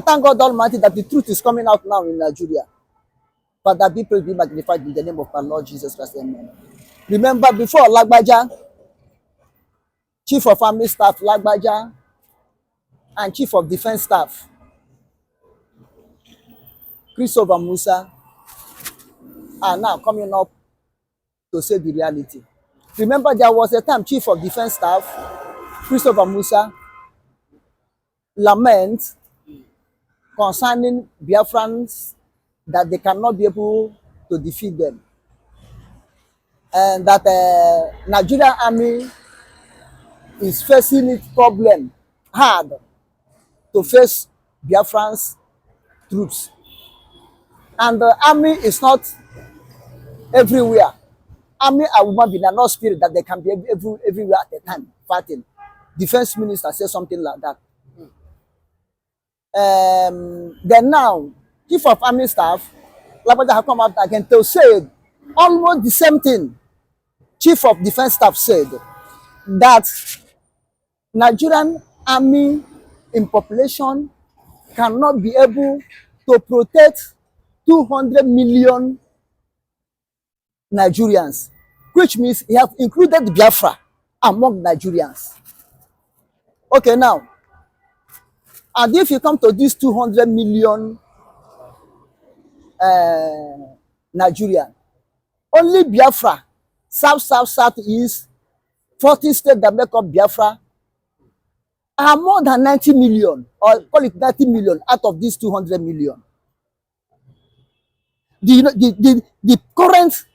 thank God Almighty that the truth is coming out now in Nigeria. Father, be praised, be magnified in the name of our Lord Jesus Christ. Amen. Remember, before Lagbaja, Chief of Army Staff Lagbaja, and Chief of Defense Staff Christopher Musa are now coming up to say the reality. Remember, there was a time Chief of Defense Staff Christopher Musa lament concerning Biafrans that they cannot be able to defeat them, and that Nigerian army is facing its problem hard to face Biafrans troops. And the army is not everywhere. Army are women being not spirit that they can be everywhere at a time fighting. Defense minister says something like that. Then now, Chief of Army Staff, Lagbaja have come out again to say almost the same thing. Chief of Defense Staff said that Nigerian army in population cannot be able to protect 200 million Nigerians, which means he have included Biafra among Nigerians. Okay, now, and if you come to these 200 million Nigerian, only Biafra, South East, 40 states that make up Biafra are more than 90 million, or call it 90 million out of these 200 million. The current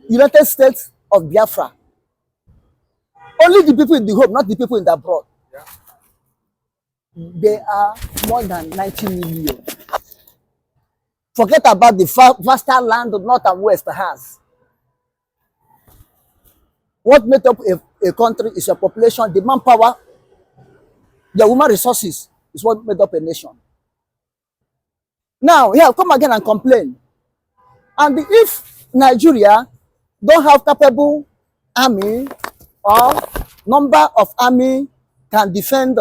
United States of Biafra, only the people in the home, not the people in the abroad. Yeah. They are more than 90 million. Forget about the vaster land of North and West has. What makes up a country is a population, the manpower, the human resources is what made up a nation. Now, here, come again and complain. And if Nigeria don't have capable army or number of army can defend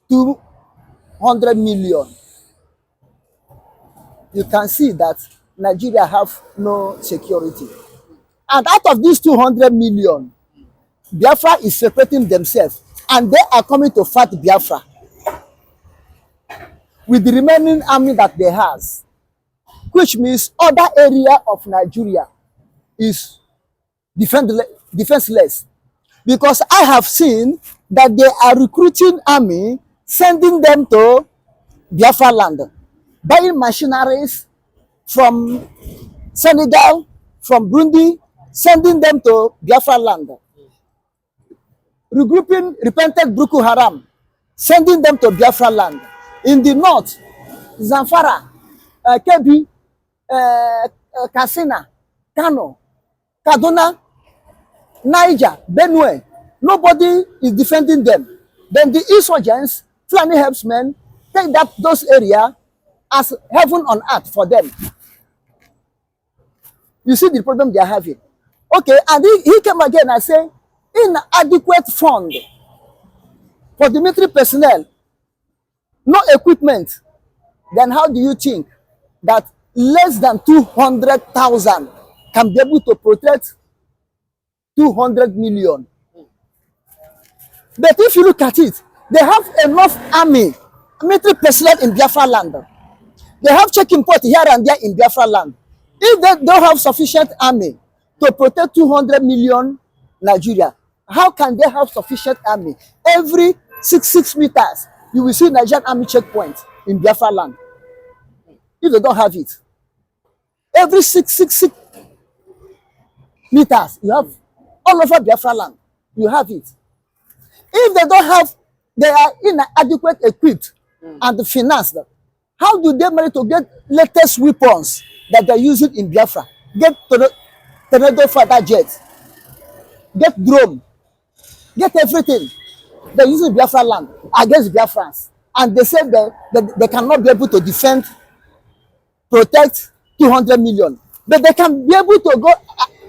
200 million, you can see that Nigeria have no security. And out of these 200 million, Biafra is separating themselves, and they are coming to fight Biafra with the remaining army that they have, which means other area of Nigeria is defenseless. Because I have seen that they are recruiting army, sending them to Biafra land, buying machineries from Senegal, from Burundi, sending them to Biafra land. Regrouping repented Boko Haram, sending them to Biafra land. In the north, Zamfara, Kebbi, Katsina, Kano, Kaduna, Niger, Benue, nobody is defending them. Then the insurgents, Fulani herdsmen, take those areas as heaven on earth for them. You see the problem they are having. Okay, and he came again and said, inadequate fund for the military personnel, no equipment. Then how do you think that less than 200,000 can be able to protect 200 million? But if you look at it, they have enough army, military personnel in Biafra land. They have checking point here and there in Biafra land. If they don't have sufficient army to protect 200 million Nigeria, how can they have sufficient army? Every 6 meters, you will see Nigerian army checkpoint in Biafra land. If they don't have it, every 6 meters, you have all over Biafra land, you have it. If they don't have, they are inadequate equipped and financed. How do they manage to get latest weapons that they're using in Biafra? Get tornado fighter jets, get drone, get everything. They're using Biafra land against Biafrans. And they say that they cannot be able to defend, protect 200 million. But they can be able to go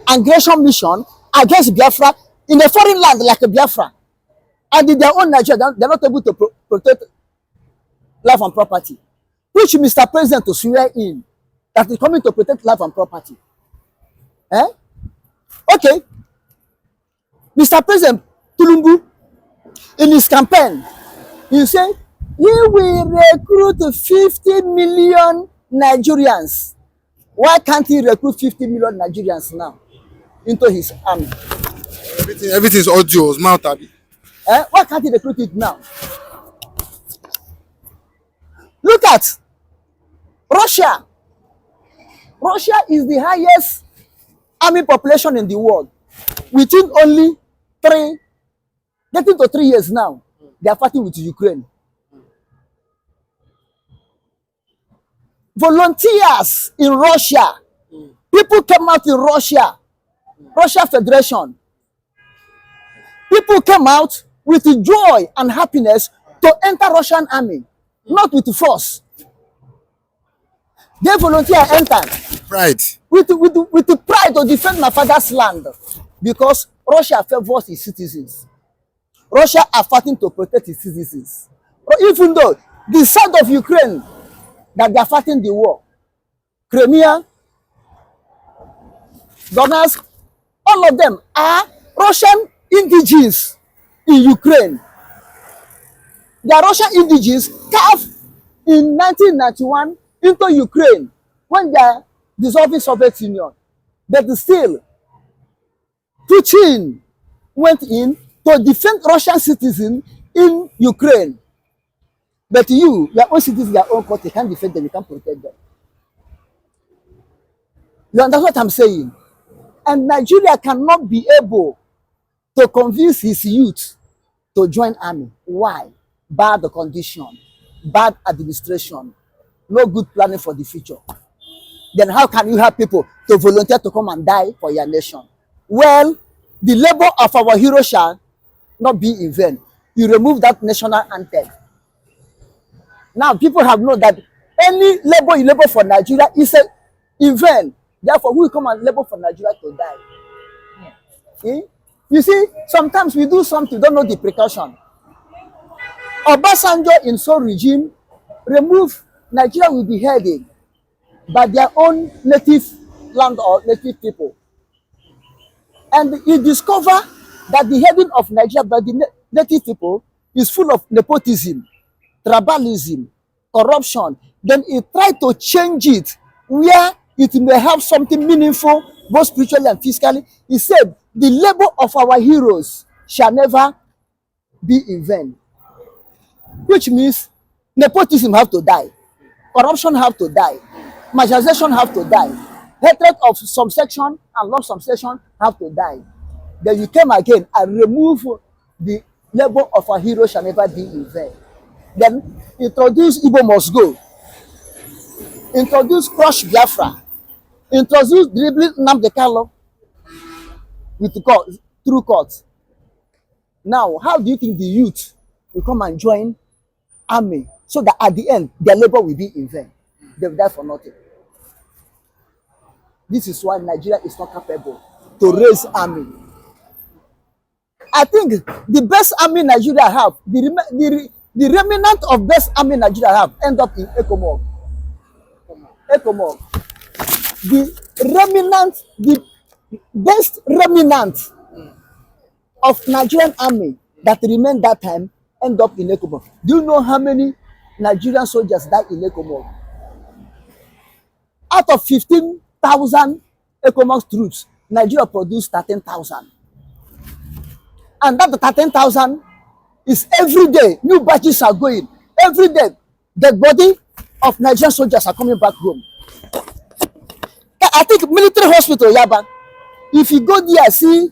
aggression mission against Biafra in a foreign land like Biafra. And in their own Nigeria, they're not able to protect life and property, which Mr. President to swear in that is coming to protect life and property. Eh? Okay. Mr. President Tinubu, in his campaign, he said he will recruit 50 million Nigerians. Why can't he recruit 50 million Nigerians now into his army? Everything is audio, mouth. Why can't he recruit it now? Look at Russia. Russia is the highest army population in the world. Within only getting to 3 years now, they are fighting with Ukraine. Volunteers in Russia, people came out in Russia Federation. People came out with joy and happiness to enter Russian army, not with force. They volunteer entered. Pride. With the pride to defend my father's land, because Russia favors its citizens. Russia are fighting to protect its citizens. Even though the side of Ukraine that they are fighting the war, Crimea, Donetsk, all of them are Russian indigenes in Ukraine. They are Russian indigenes carved in 1991 into Ukraine when they are dissolving Soviet Union. But still, Putin went in to defend Russian citizens in Ukraine. But you, your own citizens, your own country, can't defend them, you can't protect them. You understand what I'm saying? And Nigeria cannot be able to convince his youth to join army. Why? Bad condition, bad administration, no good planning for the future. Then how can you have people to volunteer to come and die for your nation? Well, the labor of our heroes shall not be in vain. You remove that national anthem. Now people have known that any labor you labor for Nigeria is in vain. Therefore, we will come and labor for Nigeria to die. See? You see, sometimes we do something, don't know the precaution. Obasanjo in Seoul regime remove Nigeria will be headed by their own native land or native people. And he discovered that the heading of Nigeria by the native people is full of nepotism, tribalism, corruption. Then he tried to change it where it may have something meaningful, both spiritually and physically. He said, the labor of our heroes shall never be in vain. Which means nepotism have to die, corruption have to die, marginalization have to die, hatred of some section and love some section have to die. Then you came again and remove the labor of our heroes shall never be in vain. Then introduce Igbo must go, introduce crush Biafra, introduce dribbling nnamdikanu with the court, through court. Now, how do you think the youth will come and join army so that at the end their labor will be in vain? They will die for nothing. This is why Nigeria is not capable to raise army. I think the best army Nigeria have, the remnant of best army Nigeria have, end up in Ekomog. The remnant, the best remnant of Nigerian army that remained that time end up in Ekpa. Do you know how many Nigerian soldiers died in Ekpa? Out of 15,000 Ekpa troops, Nigeria produced 13,000. And that 13,000 is every day, new batches are going. Every day, the body of Nigerian soldiers are coming back home. I think military hospital, Yaba, if you go there, see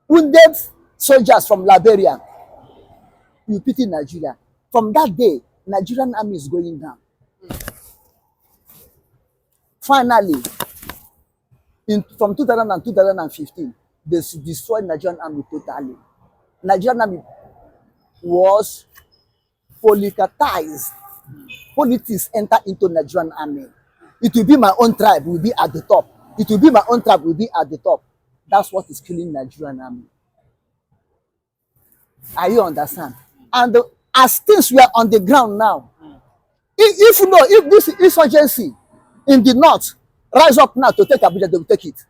wounded soldiers from Liberia, you pity Nigeria. From that day, Nigerian army is going down. Finally, from 2000 and 2015, they destroyed Nigerian army totally. Nigerian army was politicized. Politics enter into Nigerian army. It will be my own tribe, will be at the top. It will be my own tribe, will be at the top. That's what is killing Nigerian army. Are you understand? And as things were on the ground now, if you know, if this insurgency in the north rise up now to take Abuja, they will take it.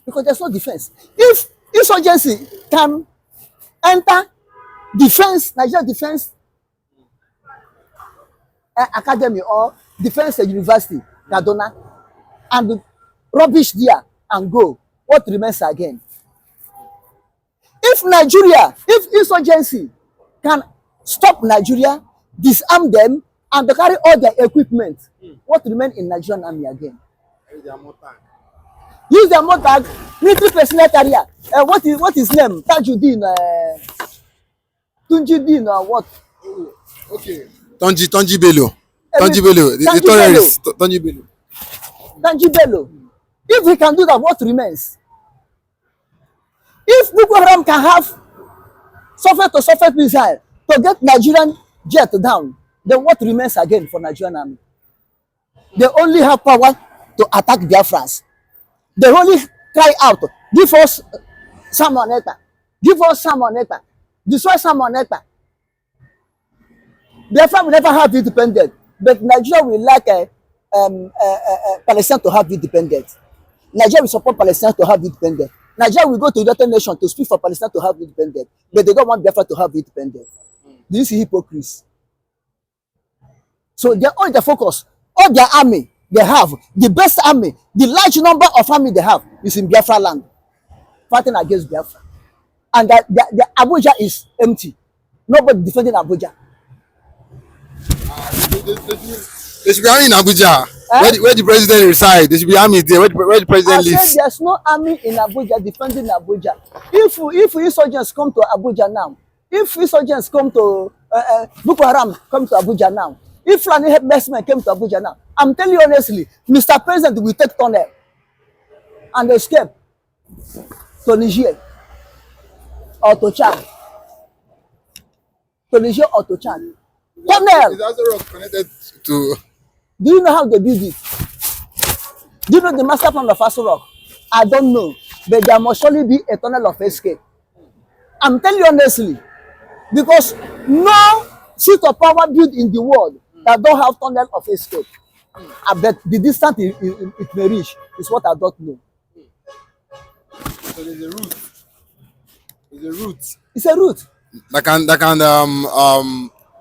Because there's no defense. If insurgency can enter defense, Nigeria defense academy or defense university, Kaduna, and rubbish there and go, what remains again? If Nigeria, if insurgency can stop Nigeria, disarm them, and carry all their equipment, what remains in Nigerian army again? Use their motor, military personnel carrier. What is name? Tajuddin, Tunjidin, or what? Okay. Tonji Bello. Tonji Bello. The terrorist. Tonji Bello. Tonji Bello. If we can do that, what remains? If Boko Haram can have surface missile to get Nigerian jet down, then what remains again for Nigerian army? They only have power to attack Biafrans. They only cry out, give us Salmon Ekpa, give us Salmon Ekpa, destroy Salmon Ekpa. Biafra will never have independence, but Nigeria will like Palestine to have independence. Nigeria will support Palestine to have independence. Nigeria will go to the United Nations to speak for Palestine to have independence, but they don't want Biafra to have independence. Do you see hypocrisy? So they're all the focus, all their army they have, the best army, the large number of army they have is in Biafra land, fighting against Biafra. And the Abuja is empty. Nobody defending Abuja. There should be army in Abuja. Where the president reside, there should be army there. Where the president lives. I said there's no army in Abuja defending Abuja. If insurgents come to Abuja now, if insurgents come to Boko Haram come to Abuja now, if Fulani herdsmen came to Abuja now, I'm telling you honestly, Mr. President will take tunnel and escape to Niger or to Chad. To Niger or to Chad. Tunnel. Is also rock connected to? Do you know how they build it? Do you know the master plan of Aso Rock? I don't know, but there must surely be a tunnel of escape. I'm telling you honestly, because no seat of power built in the world that don't have tunnel of escape. I bet the distance it may reach is what I don't know. So there's a route. There's a route. It's a route. That can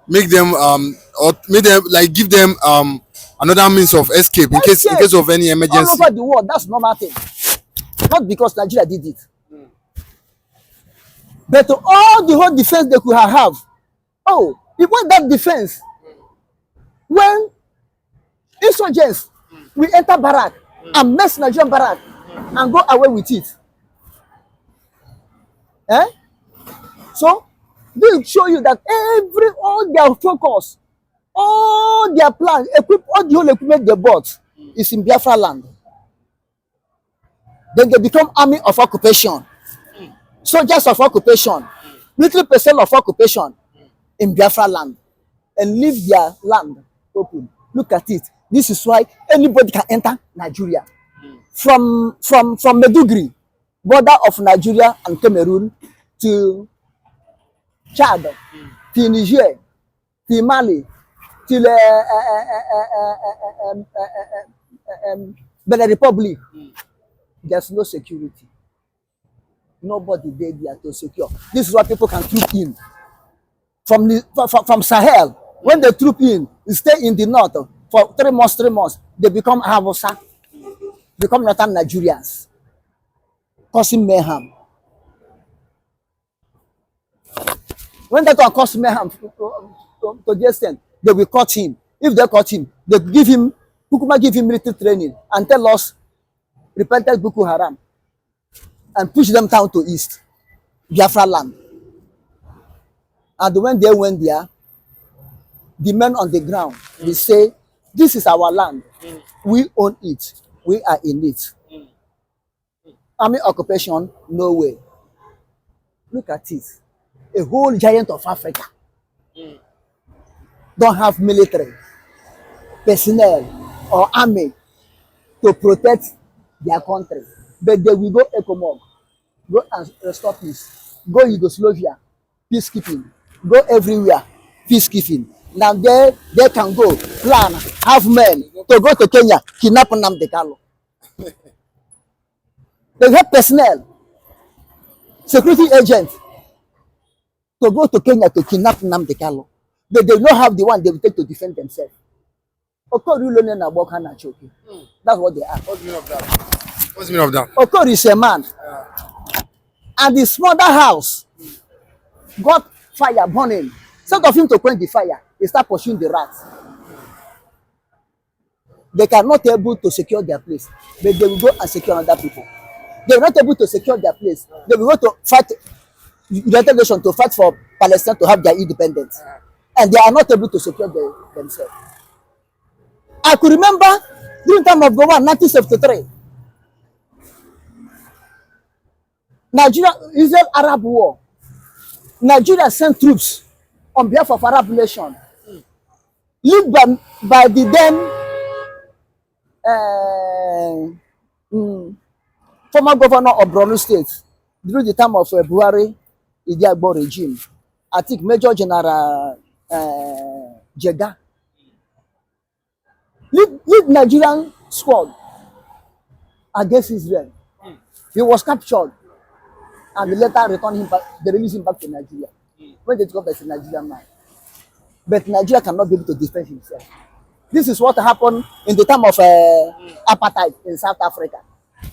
make them or make them like give them another means of escape in case of any emergency. All over the world, that's normal thing. Not because Nigeria did it. But all the whole defense they could have. Oh, it was that defense. When insurgents will enter barrack and mess Nigerian barrack and go away with it. So they show you that all their focus, all their plan, all the whole equipment they bought is in Biafra land. Then they become army of occupation, soldiers of occupation, military personnel of occupation in Biafra land, and leave their land open. Look at it. This is why anybody can enter Nigeria. From Meduguri, border of Nigeria and Cameroon, to Chad, to Niger, to Mali, to Benin Republic. There's no security. Nobody there to secure. This is why people can troop in. From Sahel, when they troop in, they stay in the north for 3 months, they become Hausa, become northern Nigerians, causing mayhem. When they can cause mayhem to the extent, they will cut him. If they cut him, they give him military training and tell us, repented Boko Haram, and push them down to east, Biafra land. And when they went there, the men on the ground, they say, this is our land. We own it. We are in it. Army occupation, no way. Look at it. A whole giant of Africa don't have military personnel or army to protect their country. But they will go ECOMOG, go and restore peace, go Yugoslavia, peacekeeping, go everywhere peacekeeping. Now they can go plan, have men to go to Kenya, kidnap Nnamdikanu. They have personnel, security agents to go to Kenya to kidnap Nnamdikanu. They don't have the one they will take to defend themselves. Okori that's what they are. What's the meaning of that? What's the meaning of that? Okori is a man. And his mother house got fire burning. Instead of him to quench the fire, he start pursuing the rats. They cannot able to secure their place, but they will go and secure other people. They are not able to secure their place. They will go to fight United Nations to fight for Palestine to have their independence. And they are not able to secure themselves. I could remember during the time of the war, 1973, Israel-Arab war. Nigeria sent troops on behalf of Arab nation, led by the then former governor of Borno State during the time of Buhari Igbo regime. I think Major General Jega lead Nigerian squad against Israel. He was captured and they later returned him back. They released him back to Nigeria when they discovered as a Nigerian man. But Nigeria cannot be able to defend himself. This is what happened in the time of apartheid in South Africa.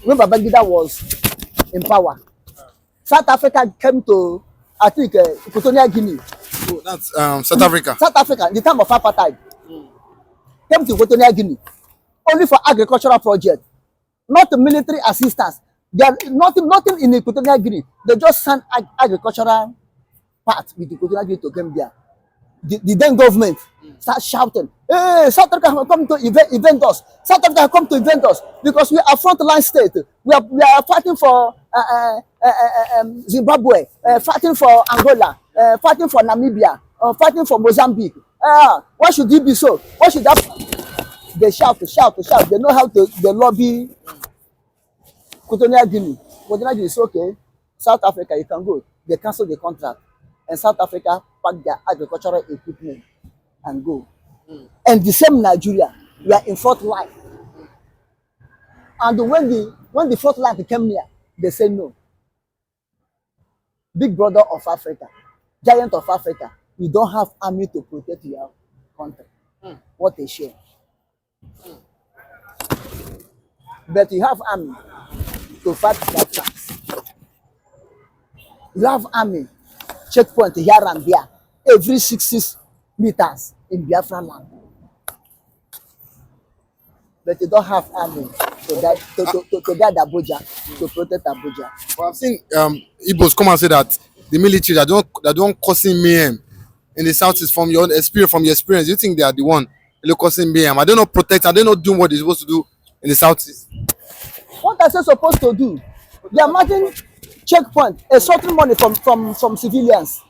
When Babangida was in power, South Africa came to, I think, Equatorial Guinea. Oh, that's South Africa. South Africa, in the time of apartheid, came to Equatorial Guinea only for agricultural project, not military assistance. There are nothing in Equatorial Guinea. They just sent agricultural part with Equatorial Guinea to come there. The then government start shouting, "Hey, South Africa have come to event us. South Africa have come to event us because we are frontline state. We are fighting for Zimbabwe, fighting for Angola, fighting for Namibia, fighting for Mozambique. Why should it be so? Why should that?" They shout. They know how to lobby Equatorial Guinea. Equatorial Guinea is okay. South Africa, you can go. They cancel the contract. And South Africa pack their agricultural equipment and go. And the same Nigeria, we are in front line. And when the front line came near, they say no. Big brother of Africa, giant of Africa, you don't have army to protect your country. What a shame. But you have army to fight their tracks. You have army checkpoint here and there, every 6 meters in Biafra land. But you don't have army to guide Abuja, to protect Abuja. Well, I've seen Igbos come and say that the military that don't causing mayhem in the southeast from your experience. You think they are the one causing mayhem? Are they not protect? Are they not doing what they're supposed to do in the southeast? What are they supposed to do? They are marking checkpoint, extorting money from civilians.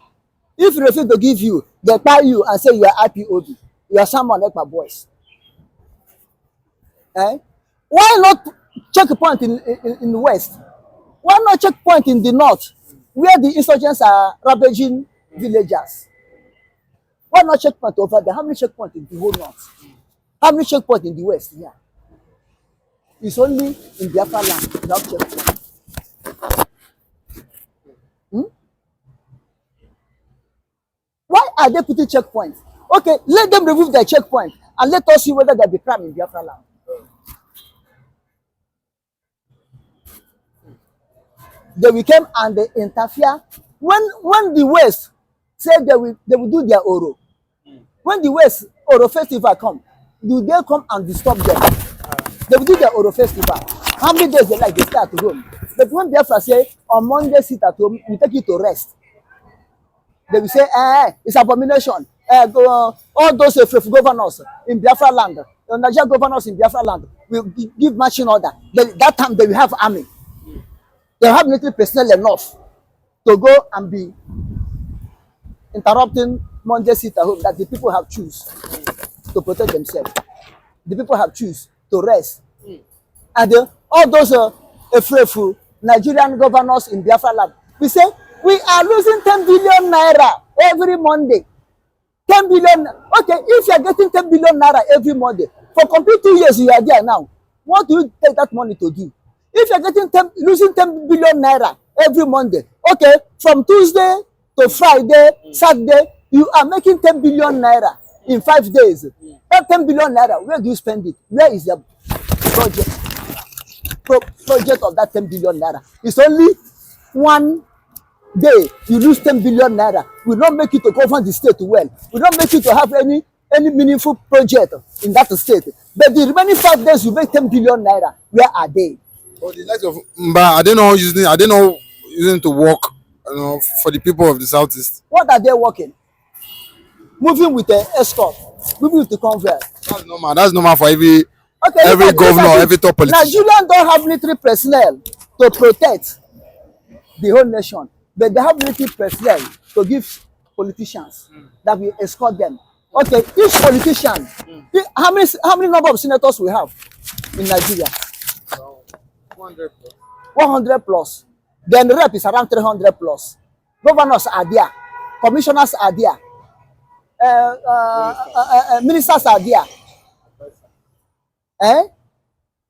If you refuse to give you, they buy you and say you are IPOB. You are someone like my boys. Why not checkpoint in the west? Why not checkpoint in the north, where the insurgents are ravaging villagers? Why not checkpoint over there? How many checkpoints in the whole north? How many checkpoints in the west? Yeah. It's only in Biafra land without checkpoint. Why are they putting checkpoints? Okay, let them remove their checkpoint and let us see whether there be crime in Biafra land. They will come and they interfere. When the West said they will do their Oro, when the West Oro festival come, do they come and disturb them? They will do their Oro festival. How many days they like? They stay at home. But when Biafra say on Monday sit at home, we take you to rest. They will say, it's abomination. All those governors in Biafra land, the Nigerian governors in Biafra land will give marching order. That time they will have army. They have military personnel enough to go and be interrupting Monday sit at home that the people have choose to protect themselves. The people have choose to rest. And all those Nigerian governors in Biafra land, we say, we are losing 10 billion naira every Monday. 10 billion. Okay, if you are getting 10 billion naira every Monday, for complete 2 years you are there now, what do you take that money to do? If you are getting losing 10 billion naira every Monday, okay, from Tuesday to Friday, Saturday, you are making 10 billion naira in 5 days. That 10 billion naira, where do you spend it? Where is the project? Project of that 10 billion naira? It's only one day you lose 10 billion naira. Will not make you to govern the state well. Will not make you to have any meaningful project in that state. But the remaining 5 days you make 10 billion naira. Where are they? Oh, the likes of Mba, I don't know using to work, you know, for the people of the southeast. What are they working? Moving with the escort, moving with the convoy. That's normal. That's normal for every Okay, governor, every top politician. Nigerians don't have military personnel to protect the whole nation, but they have military personnel to give politicians that will escort them. Okay, each politician, how many number of senators we have in Nigeria? 100 plus. Then the rep is around 300 plus. Governors are there, commissioners are there, ministers are there.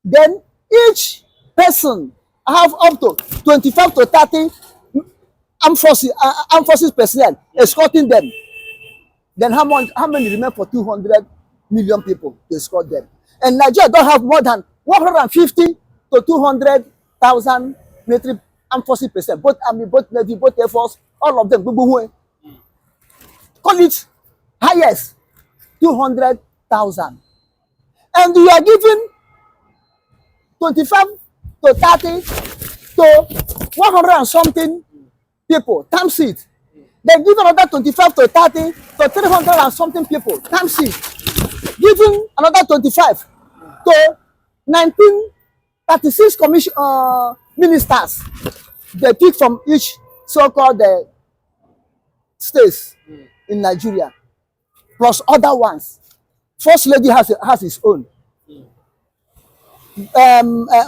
Then each person have up to 25 to 30 armed forces personnel escorting them. Then how many remain for 200 million people to escort them? And Nigeria don't have more than 150 to 200,000 military armed forces personnel, both army, both navy, both air force, all of them. Call it highest 200,000. And you are giving 25 to 30 to 100 and something people, times it. Then give another 25 to 30 to 300 and something people, times it. Giving another 25 to 1936 ministers. They pick from each so-called states in Nigeria, plus other ones. First lady has his own.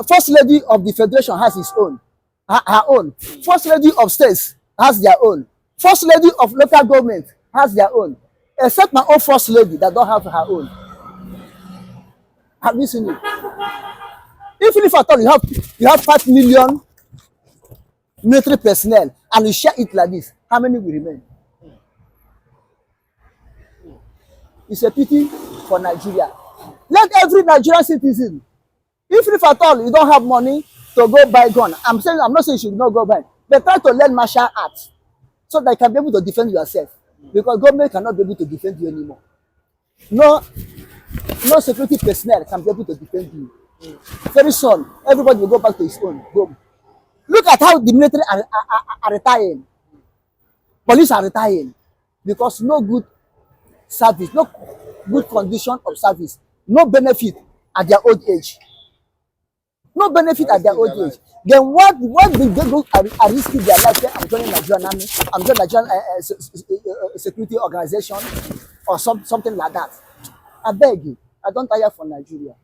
First lady of the federation has his own, her own. First lady of states has their own. First lady of local government has their own. Except my own first lady that don't have her own. Have you seen it? Even if at all you have 5 million military personnel and you share it like this, how many will remain? It's a pity for Nigeria. Let every Nigerian citizen, if at all you don't have money to go buy gun, I'm not saying you should not go buy, but try to learn martial arts so that you can be able to defend yourself. Because government cannot be able to defend you anymore. No security personnel can be able to defend you. Very soon, everybody will go back to his own home. Look at how the military are retiring. Police are retiring because no good service, no good condition of service, no benefit at their old age. No benefit at their old age. Then what did they go and risking their life? I'm joining Nigerian army, I'm joining Nigerian security organization or something like that. I beg you, I don't tire for Nigeria.